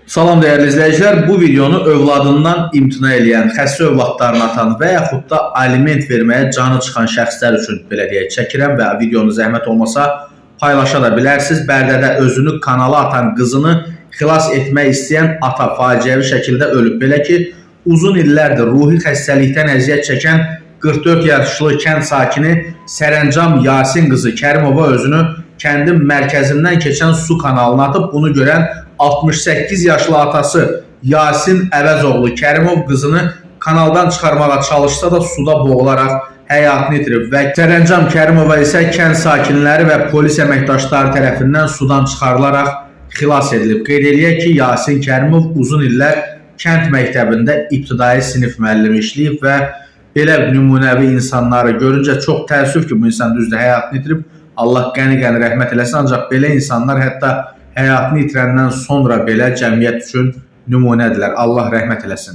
Salam dəyərli izləyicilər, bu videonu övladından imtina edən, xəstə övladlarını atan və yaxud da aliment verməyə canı çıxan şəxslər üçün belə deyək çəkirəm və videonu zəhmət olmasa paylaşa da bilərsiniz. Bərdədə özünü kanala atan qızını xilas etmək istəyən ata faciəvi şəkildə ölüb. Belə ki, uzun illərdir ruhi xəstəlikdən əziyyət çəkən 44 yaşlı kənd sakini Sərəncam Yasin qızı Kərimova özünü kəndin mərkəzindən keçən su kanalına atıb. Bunu görən 68 yaşlı atası Yasin Əvəzoğlu Kərimov qızını kanaldan çıxarmağa çalışsa da suda boğularaq həyatını itirib və Sərəncam Kərimova isə kənd sakinləri və polis əməkdaşları tərəfindən sudan çıxarılaraq xilas edilib. Qeyd eləyək ki, Yasin Kərimov uzun illər kənd məktəbində ibtidai sinif müəllimi işləyib və belə nümunəvi insanları görüncə çox təəssüf ki, bu insan düzdür həyatını itirib. Allah qəni-qəni rəhmət eləsin, ancaq belə insanlar hətta həyatını itirəndən sonra belə cəmiyyət üçün nümunədirlər. Allah rəhmət eləsin.